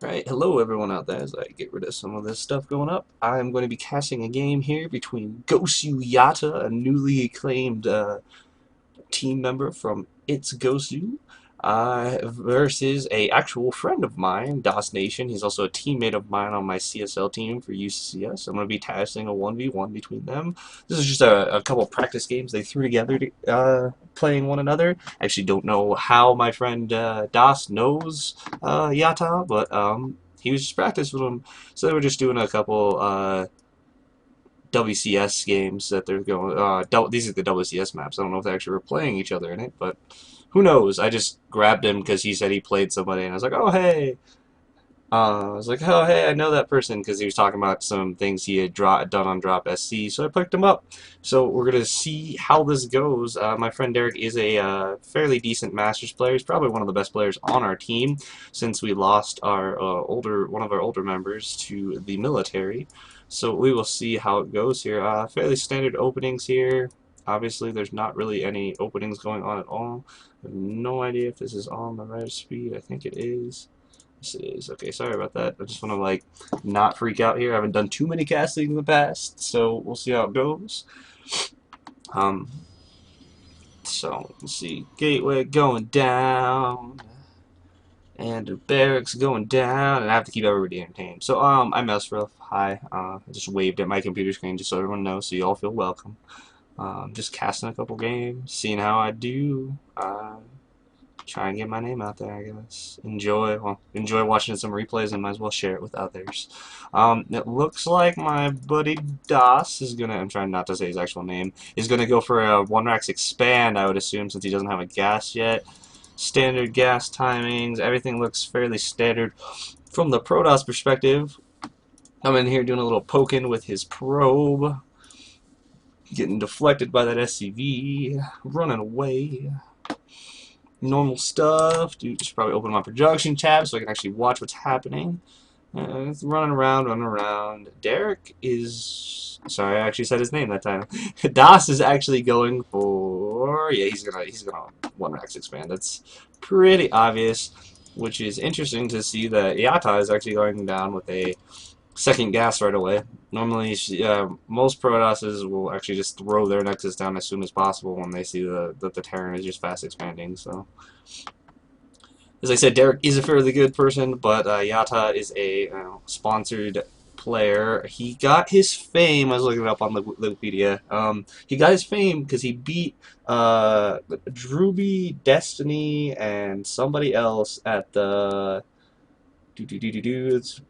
Right, hello everyone out there. As I get rid of some of this stuff going up, I'm going to be casting a game here between GoSuYata, a newly acclaimed team member from It's Gosu, versus a actual friend of mine, DasNation. He's also a teammate of mine on my CSL team for UCCS. I'm going to be casting a 1v1 between them. This is just a couple practice games they threw together to, playing one another. I actually don't know how my friend Das knows Yata, but he was just practicing with him. So they were just doing a couple WCS games that they're going. These are the WCS maps. I don't know if they actually were playing each other in it, but who knows? I just grabbed him because he said he played somebody, and I was like, oh hey. I was like, oh hey, I know that person because he was talking about some things he had done on Drop SC, so I picked him up. So we're gonna see how this goes. My friend Derek is a fairly decent Masters player. He's probably one of the best players on our team since we lost our one of our older members to the military. So we will see how it goes here. Fairly standard openings here. Obviously, there's not really any openings going on at all. I have no idea if this is on the right speed. I think it is. Yes, it is. Okay, sorry about that. I just want to like not freak out here. I haven't done too many casting in the past, so we'll see how it goes. Um, so let's see. Gateway going down, and the barracks going down, and I have to keep everybody entertained. So I messed rough. Hi. I just waved at my computer screen just so everyone knows, so you all feel welcome. Just casting a couple games, seeing how I do. Try and get my name out there, I guess. Enjoy watching some replays and might as well share it with others. It looks like my buddy Das is gonna, I'm trying not to say his actual name, is gonna go for a 1-Rax expand, I would assume, since he doesn't have a gas yet. Standard gas timings, everything looks fairly standard. From the Protoss perspective, I'm in here doing a little poking with his probe, getting deflected by that SCV, running away. Normal stuff. Dude, just probably open my production tab so I can actually watch what's happening. It's running around, running around. Derek is sorry, I actually said his name that time. Das is actually going for he's gonna 1-Rax expand. That's pretty obvious, which is interesting to see that Yata is actually going down with a second gas right away. Normally, most Protosses will actually just throw their Nexus down as soon as possible when they see that the Terran is just fast expanding. So, as I said, Derek is a fairly good person, but Yata is a sponsored player. He got his fame. I was looking it up on the Wikipedia. He got his fame because he beat Druby, Destiny, and somebody else at the it's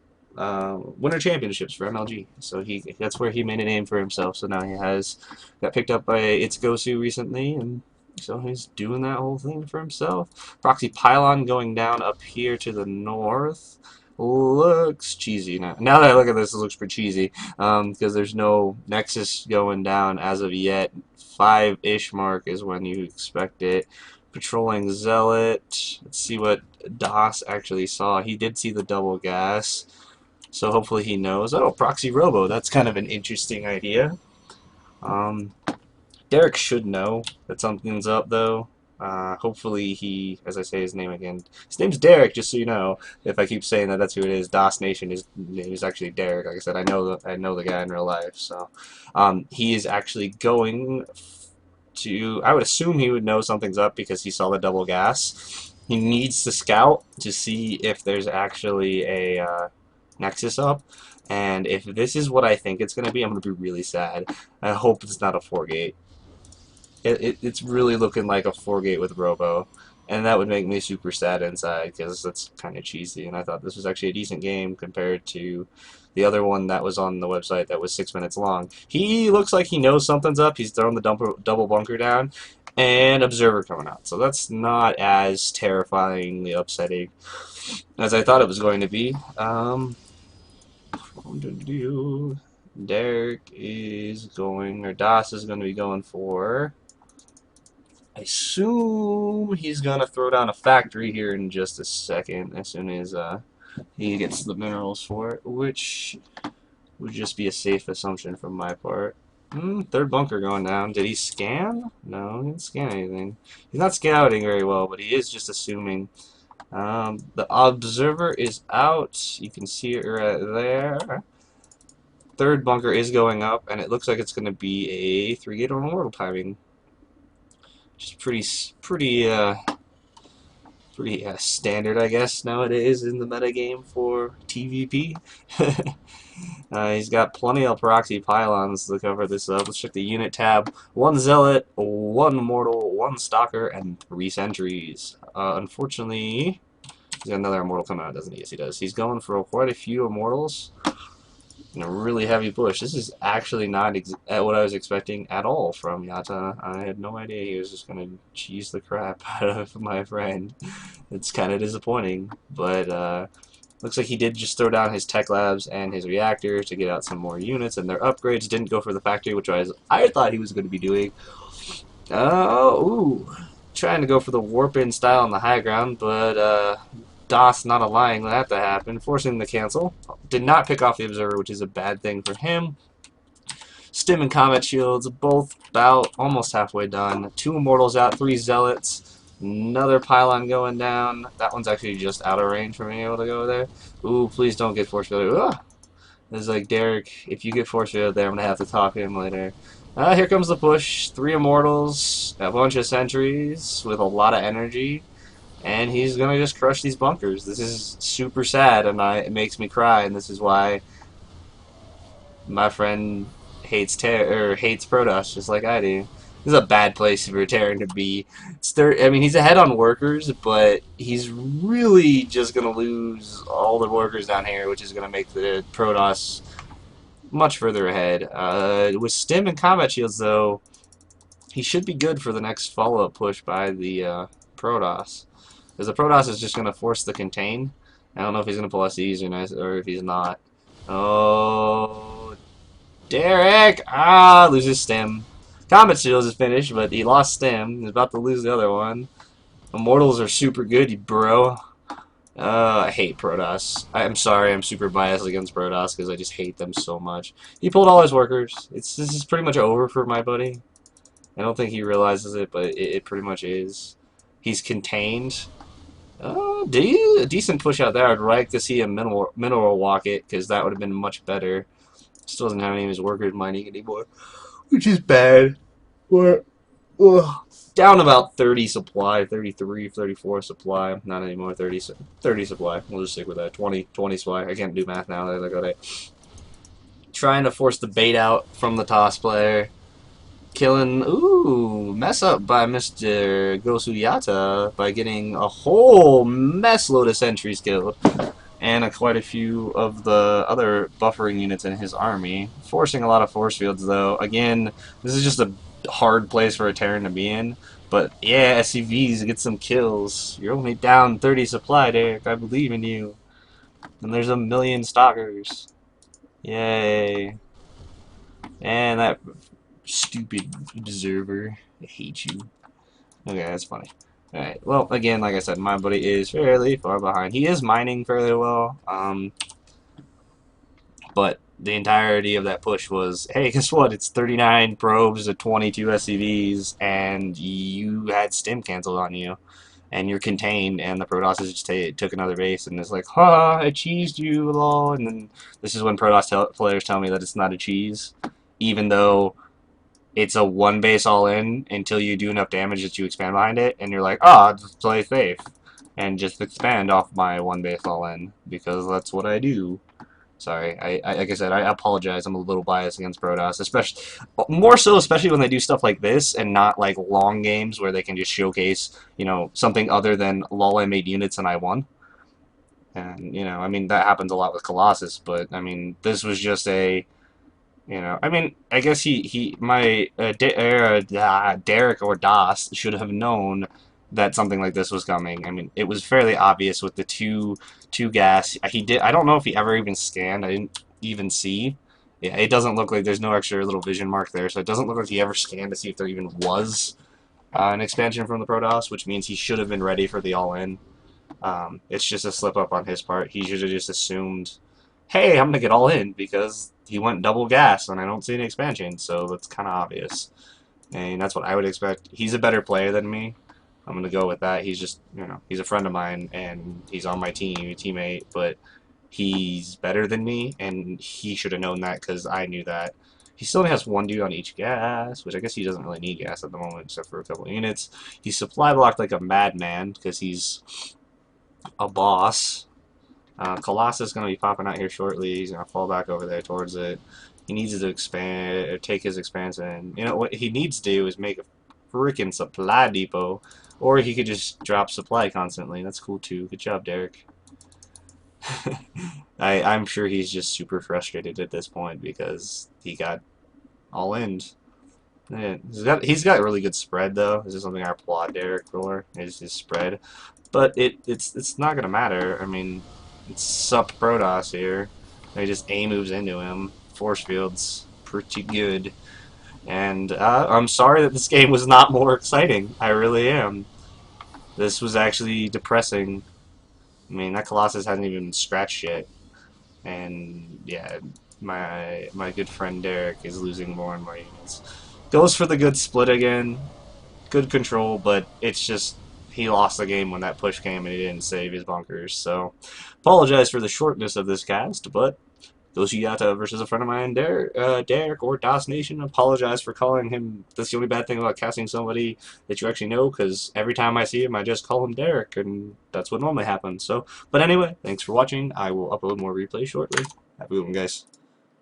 Winter Championships for MLG. So that's where he made a name for himself. So now he got picked up by It's Gosu recently, and so he's doing that whole thing for himself. Proxy Pylon going down up here to the north looks cheesy now. Now that I look at this, it looks pretty cheesy because there's no Nexus going down as of yet. 5-ish mark is when you expect it. Patrolling Zealot. Let's see what Das actually saw. He did see the double gas. So hopefully he knows. Oh, Proxy Robo. That's kind of an interesting idea. Um, Derek should know that something's up, though. Hopefully he, as I say his name again, his name's Derek, just so you know. If I keep saying that, that's who it is. DasNation, his name is actually Derek. Like I said, I know the guy in real life. So he is actually going to, I would assume he would know something's up because he saw the double gas. He needs to scout to see if there's actually a Nexus up. And if this is what I think it's going to be, I'm going to be really sad. I hope it's not a 4-gate. It's really looking like a 4-gate with Robo. And that would make me super sad inside because that's kind of cheesy. And I thought this was actually a decent game compared to the other one that was on the website that was 6 minutes long. He looks like he knows something's up. He's thrown the double bunker down. And Observer coming out. So that's not as terrifyingly upsetting as I thought it was going to be. Derek is going, or Das is going to be going for, I assume he's going to throw down a factory here in just a second as soon as he gets the minerals for it, which would just be a safe assumption from my part. Third bunker going down. Did he scan? No, he didn't scan anything. He's not scouting very well, but he is just assuming The observer is out. You can see it right there. Third bunker is going up, and it looks like it's going to be a 3-gate on immortal timing. Just pretty standard, I guess, nowadays in the metagame for TVP. He's got plenty of proxy pylons to cover this up. Let's check the unit tab. 1 Zealot, 1 Immortal, 1 Stalker, and 3 Sentries. Unfortunately, he's got another Immortal coming out, doesn't he? Yes, he does. He's going for quite a few Immortals. And a really heavy push. This is actually not what I was expecting at all from Yata. I had no idea he was just going to cheese the crap out of my friend. It's kind of disappointing, but looks like he did just throw down his tech labs and his reactor to get out some more units, and their upgrades didn't go for the factory, which I thought he was going to be doing. Ooh. Trying to go for the warp-in style on the high ground, but Das not allowing that to happen, forcing the cancel. Did not pick off the observer, which is a bad thing for him. Stim and combat shields, both about almost halfway done. 2 immortals out, 3 zealots. Another pylon going down. That one's actually just out of range from being able to go there. Ooh, please don't get force failure. It's like, Derek, if you get force failure there, I'm going to have to talk to him later. Here comes the push. 3 immortals, a bunch of sentries with a lot of energy. And he's going to just crush these bunkers. This is super sad, and it makes me cry, and this is why my friend hates Protoss just like I do. This is a bad place for Terran to be. I mean, he's ahead on workers, but he's really just going to lose all the workers down here, which is going to make the Protoss much further ahead. With Stim and combat shields, though, he should be good for the next follow-up push by the Protoss. Because the Protoss is just going to force the contain. I don't know if he's going to pull SEs or if he's not. Oh, Derek! Loses Stim. Combat Shields is finished, but he lost Stim. He's about to lose the other one. Immortals are super good, you bro. I hate Protoss. I'm sorry, I'm super biased against Protoss because I just hate them so much. He pulled all his workers. This is pretty much over for my buddy. I don't think he realizes it, but it pretty much is. He's contained. A decent push out there. I'd like to see a mineral walk it, because that would have been much better. Still doesn't have any of his workers mining anymore, which is bad. We're down about 30 supply, 33, 34 supply. Not anymore, 30 supply. We'll just stick with that. 20 supply. I can't do math now that I got it. Trying to force the bait out from the toss player. Killing, mess up by Mr. GoSuYata by getting a whole mess load of sentries killed. And quite a few of the other buffering units in his army. Forcing a lot of force fields, though. Again, this is just a hard place for a Terran to be in. But, yeah, SCVs, get some kills. You're only down 30 supply, Derek. I believe in you. And there's 1 million stalkers. Yay. And that stupid observer. I hate you. Okay, that's funny. Alright, well, again, like I said, my buddy is fairly far behind. He is mining fairly well, but the entirety of that push was, hey, guess what? It's 39 probes to 22 SCVs, and you had Stim canceled on you, and you're contained, and the Protoss just took another base, and it's like, ha, I cheesed you, lol, and then this is when Protoss players tell me that it's not a cheese, even though it's a 1 base all in until you do enough damage that you expand behind it, and you're like, just play safe and just expand off my 1 base all in because that's what I do. Sorry, like I said, I apologize. I'm a little biased against Protoss, especially when they do stuff like this and not like long games where they can just showcase, something other than lol I made units and I won. And I mean that happens a lot with Colossus, but I mean this was just a. I mean, I guess Derek or Das should have known that something like this was coming. I mean, it was fairly obvious with the two gas. I don't know if he ever even scanned. I didn't even see. Yeah, it doesn't look like there's no extra little vision mark there, so it doesn't look like he ever scanned to see if there even was an expansion from the Protoss, which means he should have been ready for the all-in. It's just a slip up on his part. He should have just assumed, hey, I'm gonna get all in because he went double gas and I don't see an expansion, so that's kind of obvious. And that's what I would expect. He's a better player than me. I'm gonna go with that. He's just, he's a friend of mine and he's on my team, a teammate, but he's better than me, and he should have known that because I knew that. He still only has one dude on each gas, which I guess he doesn't really need gas at the moment except for a couple of units. He's supply blocked like a madman because he's a boss. Colossus is going to be popping out here shortly. He's going to fall back over there towards it. He needs to expand, or take his expansion. You know, what he needs to do is make a freaking supply depot, or he could just drop supply constantly. That's cool too. Good job, Derek. I'm sure he's just super frustrated at this point because he got all in. Yeah, he's got really good spread though. This is something I applaud Derek for, is his spread. But it's not gonna matter. I mean, it's sup Protoss here. They just A moves into him. Force field's pretty good. And I'm sorry that this game was not more exciting. I really am. This was actually depressing. I mean, that Colossus hasn't even been scratched yet. And yeah, my good friend Derek is losing more and more units. Goes for the good split again. Good control, but it's just he lost the game when that push came and he didn't save his bunkers. So, apologize for the shortness of this cast, but GoSuYata versus a friend of mine, Derek or DasNation. Apologize for calling him. That's the only bad thing about casting somebody that you actually know, because every time I see him, I just call him Derek, and that's what normally happens. So, but anyway, thanks for watching. I will upload more replays shortly. Have a good one, guys.